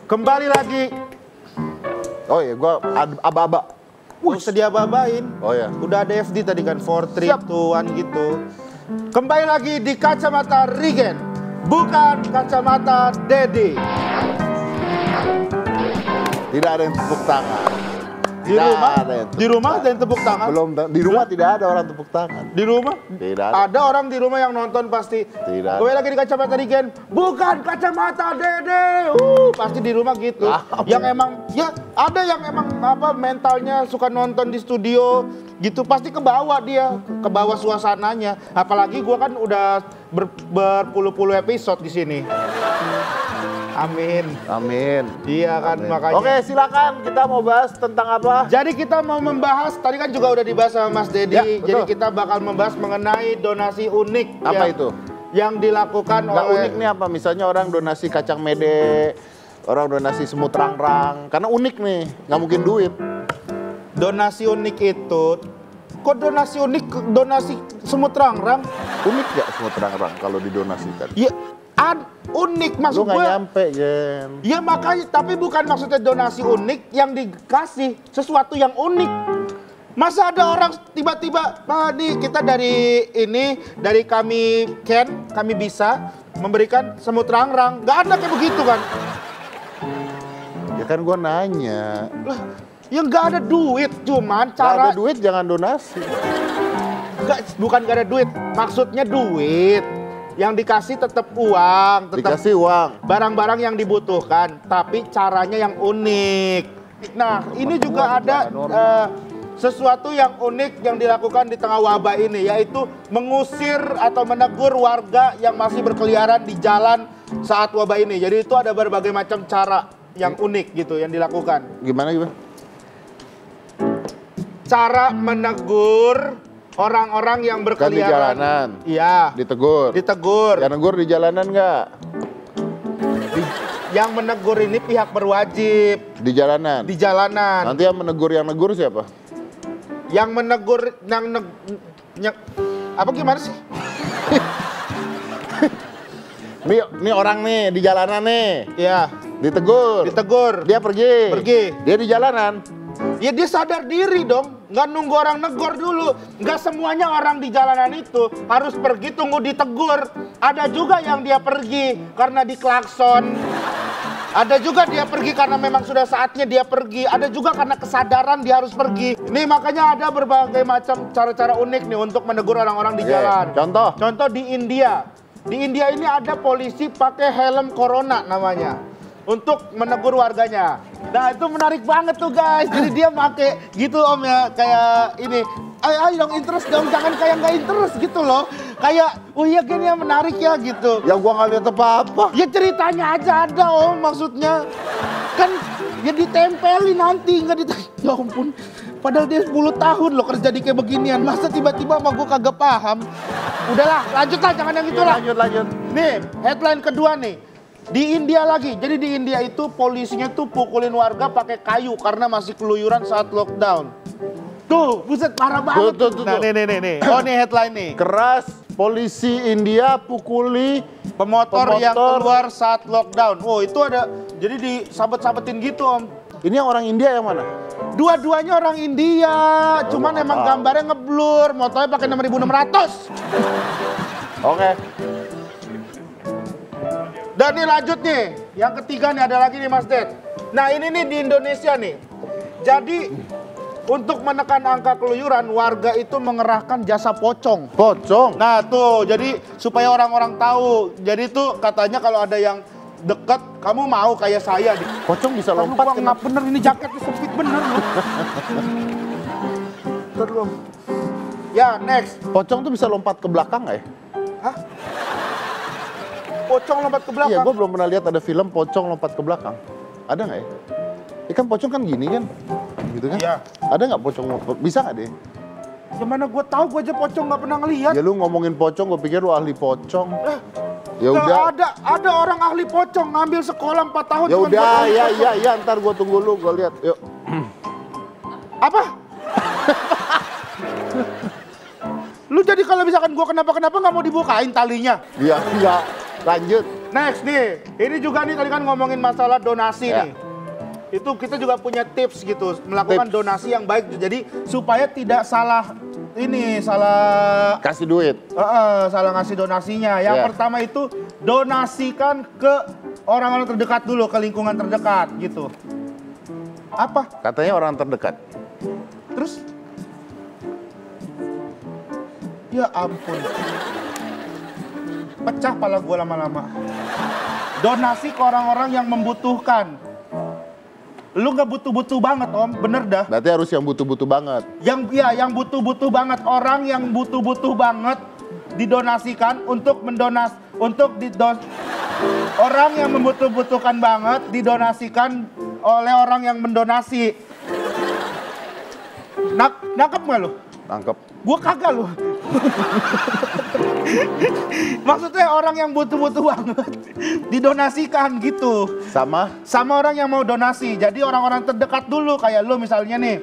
Kembali lagi. Oh iya, gua aba-aba. Wih, sedia babain. Oh ya. Udah ada FD tadi kan, 4, 3, 2, 1 gitu. Kembali lagi di Kacamata Regen, bukan Kacamata Dedi. Tidak ada yang tepuk tangan. Di Tidak rumah, ada yang di rumah ada yang tepuk tangan. Belum, di rumah tidak ada orang tepuk tangan. Di rumah? Tidak ada. Ada orang di rumah yang nonton pasti. Tidak. Kembali lagi di Kacamata Regen, bukan Kacamata Dede. Pasti di rumah gitu. Yang emang, ya ada yang emang apa mentalnya suka nonton di studio gitu. Pasti ke bawah dia, ke bawah suasananya. Apalagi gua kan udah berpuluh-puluh episode di sini. Amin. Amin. Iya kan, Amin. makanya. Oke, silakan. Kita mau bahas tentang apa? Jadi kita mau membahas, tadi kan juga udah dibahas sama Mas Dedi. Ya, betul. Jadi kita bakal membahas mengenai donasi unik. Apa itu? Yang dilakukan Nggak oleh... unik nih apa? Misalnya orang donasi kacang mede, orang donasi semut rangrang. Karena unik nih, nggak mungkin duit. Donasi unik itu, kok donasi unik, donasi semut rangrang? Unik nggak semut rangrang kalau didonasikan? Ya, unik maksud Lu nggak gue. nyampe, Jen. Ya makanya, tapi bukan maksudnya donasi unik yang dikasih sesuatu yang unik. Masa ada orang tiba-tiba, nah nih kita dari ini, dari kami kami bisa memberikan semut rangrang. Nggak ada kayak begitu kan. Ya kan gua nanya. Lah, ya nggak ada duit, cuman Nggak cara... ada duit jangan donasi. Bukan nggak ada duit, maksudnya duit. Yang dikasih tetap uang, tetap Dikasih uang. barang-barang yang dibutuhkan, tapi caranya yang unik. Nah, ini juga ada sesuatu yang unik yang dilakukan di tengah wabah ini, yaitu mengusir atau menegur warga yang masih berkeliaran di jalan saat wabah ini. Jadi itu ada berbagai macam cara yang unik gitu yang dilakukan. Gimana? Cara menegur orang-orang yang Kan di berkeliaran. jalanan. Iya. Ditegur. Ditegur. Yang negur di jalanan nggak? Yang menegur ini pihak berwajib. Di jalanan. Di jalanan. Nanti yang negur siapa? Yang menegur apa gimana sih? Nih orang nih di jalanan nih. Iya. Ditegur. Ditegur. Dia pergi. Pergi. Dia di jalanan. Ya dia sadar diri dong. Nggak nunggu orang negor dulu. Nggak semuanya orang di jalanan itu harus pergi tunggu ditegur. Ada juga yang dia pergi karena diklakson. Ada juga dia pergi karena memang sudah saatnya dia pergi. Ada juga karena kesadaran dia harus pergi. Nih makanya ada berbagai macam cara-cara unik nih untuk menegur orang-orang di jalan. Contoh? Contoh di India. Di India ini ada polisi pakai helm corona namanya. Untuk menegur warganya. Nah itu menarik banget tuh guys. Jadi dia pakai gitu om ya. Kayak ini. Ayo dong interest dong. Jangan kayak nggak interest gitu loh. Kayak oh iya gini ya menarik ya gitu. Ya gua nggak lihat apa-apa. Ya ceritanya aja ada om maksudnya. Kan ya ditempelin nanti. Nggak ya ampun. Padahal dia 10 tahun loh kerja di kayak beginian. Masa tiba-tiba sama gue kagak paham. Udahlah lanjut lah jangan yang itulah. Lanjut. Nih headline kedua nih. Di India lagi, jadi di India itu polisinya tuh pukulin warga pakai kayu karena masih keluyuran saat lockdown. Tuh, buset parah banget. Tuh. Nah, nih. Oh, nih headline nih. Keras, polisi India pukuli Pemotor yang keluar saat lockdown. Oh, itu ada, jadi disabet-sabetin gitu om. Ini yang orang India yang mana? Dua-duanya orang India, cuman emang gambarnya ngeblur, motornya pakai 6.600. Oke. Dan nih lanjut nih, yang ketiga nih ada lagi nih Mas Ded. Nah ini nih di Indonesia nih. Jadi untuk menekan angka keluyuran, warga itu mengerahkan jasa pocong. Pocong? Nah tuh, jadi supaya orang-orang tahu. Jadi tuh katanya kalau ada yang dekat, kamu mau kayak saya. Pocong bisa lompat? Nggak bener, ini jaketnya sempit bener loh. Terus. Ya next. Pocong tuh bisa lompat ke belakang nggak ya? Hah? Pocong lompat ke belakang? Iya, gue belum pernah lihat ada film pocong lompat ke belakang. Ada nggak ya? Ikan pocong kan gini kan? Gitu kan? Iya. Ada nggak pocong? Bisa nggak deh? Gimana gue tahu, gue aja pocong nggak pernah ngelihat. Ya lu ngomongin pocong, gue pikir lu ahli pocong. Ya Nggak udah. ada orang ahli pocong ngambil sekolah 4 tahun. Ya cuman udah, buat ahli pocong. ya, ntar gue tunggu lu, gue lihat. Yuk. Apa? Lu jadi kalau misalkan gue kenapa-kenapa nggak mau dibukain talinya? Iya, enggak. Lanjut. Next nih, ini juga nih tadi kan ngomongin masalah donasi Ya. nih. Itu kita juga punya tips gitu, melakukan donasi yang baik. Jadi supaya tidak salah Kasih duit. salah ngasih donasinya. Yang Ya. pertama itu donasikan ke orang-orang terdekat dulu, ke lingkungan terdekat gitu. Apa? Katanya orang terdekat. Terus? Ya ampun. Pecah pala gue lama-lama. Donasi ke orang-orang yang membutuhkan. Lu nggak butuh-butuh banget om, bener dah. Berarti harus yang butuh-butuh banget. Yang butuh-butuh banget, orang yang butuh-butuh banget didonasikan orang yang membutuhkan banget didonasikan oleh orang yang mendonasi. Nangkep nggak lu? Nangkep. Gua kagak lu. Maksudnya orang yang butuh-butuh banget didonasikan gitu. Sama orang yang mau donasi. Jadi orang-orang terdekat dulu kayak lu misalnya nih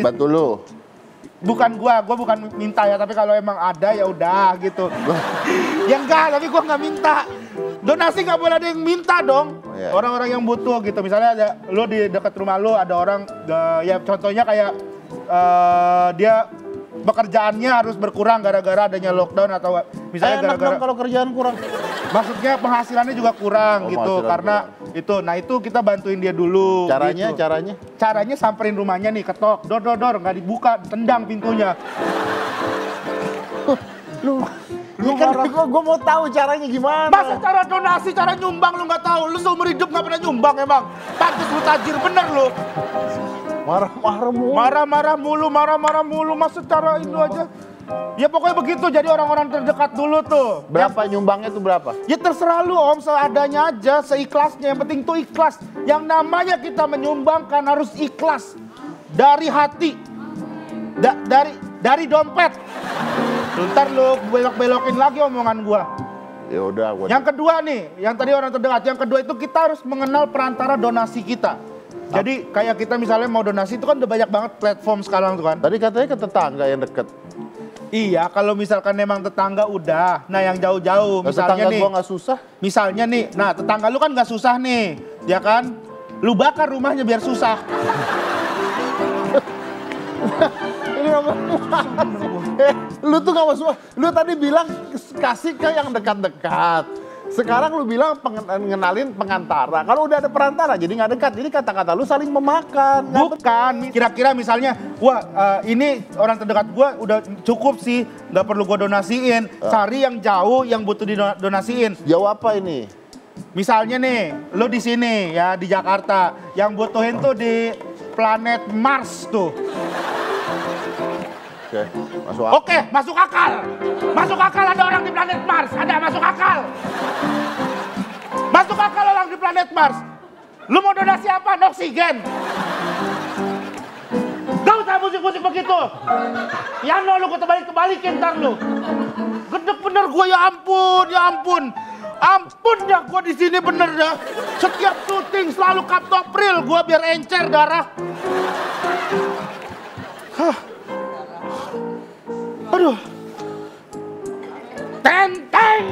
Bantu lu. Bukan gua bukan minta ya, tapi kalau emang ada ya udah gitu. Ya enggak, tapi gua nggak minta. Donasi nggak boleh ada yang minta dong. Yeah. Orang-orang yang butuh gitu. Misalnya ada lu di dekat rumah lu ada orang ya contohnya kayak dia pekerjaannya harus berkurang gara-gara adanya lockdown atau misalnya gara-gara kalau kerjaan kurang. maksudnya penghasilannya juga kurang gitu karena itu. Nah itu kita bantuin dia dulu. Caranya, gitu. caranya Samperin rumahnya nih, ketok, dor nggak dibuka, tendang pintunya. Lu kan gue mau tahu caranya gimana. Masa cara donasi, cara nyumbang lu nggak tahu? Lu seumur hidup nggak pernah nyumbang emang? Pantes lu tajir bener lu. Marah-marah mulu. Marah-marah mulu, masa cara itu aja. Ya pokoknya begitu, jadi orang-orang terdekat dulu tuh. Berapa nyumbangnya tuh berapa? Ya terserah lu om, seadanya aja, seikhlasnya. Yang penting tuh ikhlas. Yang namanya kita menyumbangkan harus ikhlas. Dari hati. Dari dompet. Ntar lu belok-belokin lagi omongan gua. Ya udah. Yang kedua nih, yang tadi orang terdekat. Yang kedua itu kita harus mengenal perantara donasi kita. Jadi kayak kita misalnya mau donasi itu kan udah banyak banget platform sekarang tuh kan. Tadi katanya ke tetangga yang deket. Iya, kalau misalkan memang tetangga udah. Nah yang jauh-jauh misalnya tetangga nih. gua nggak susah. Misalnya nih, nah tetangga lu kan nggak susah nih, ya kan? Lu bakar rumahnya biar susah. Ini lu tuh gak masuk. Lu tadi bilang kasih ke yang dekat-dekat. Sekarang lu bilang ngenalin pengantara. Kalau udah ada perantara jadi nggak dekat. Jadi kata-kata lu saling memakan. Bukan, kira-kira misalnya, wah ini orang terdekat gua udah cukup sih, nggak perlu gua donasiin. Cari yang jauh yang butuh didonasiin. Jauh apa ini? Misalnya nih, lu di sini ya di Jakarta, yang butuhin tuh di planet Mars tuh. Oke, masuk akal. Oke, masuk akal. Masuk akal ada orang di planet Mars. Ada masuk akal. Masuk akal orang di planet Mars. Lu mau donasi apa? Oksigen. Gak usah musik-musik begitu. Ya no, lu kebalikin ntar lu. Gedek bener gue, ya ampun, ya ampun. Ampun dah gue di sini bener dah. Setiap syuting selalu kaptopril gue biar encer darah. Aduh. Tenteng.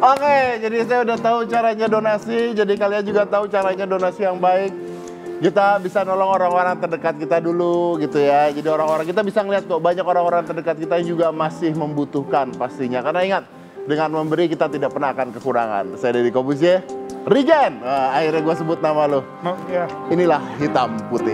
Oke, jadi saya udah tahu caranya donasi. Jadi kalian juga tahu caranya donasi yang baik. Kita bisa nolong orang-orang terdekat kita dulu gitu ya. Jadi orang-orang kita bisa ngeliat kok banyak orang-orang terdekat kita juga masih membutuhkan pastinya. Karena ingat, dengan memberi kita tidak pernah akan kekurangan. Saya Deddy Corbuzier. Regen, akhirnya gue sebut nama lo. Ya. Inilah hitam putih.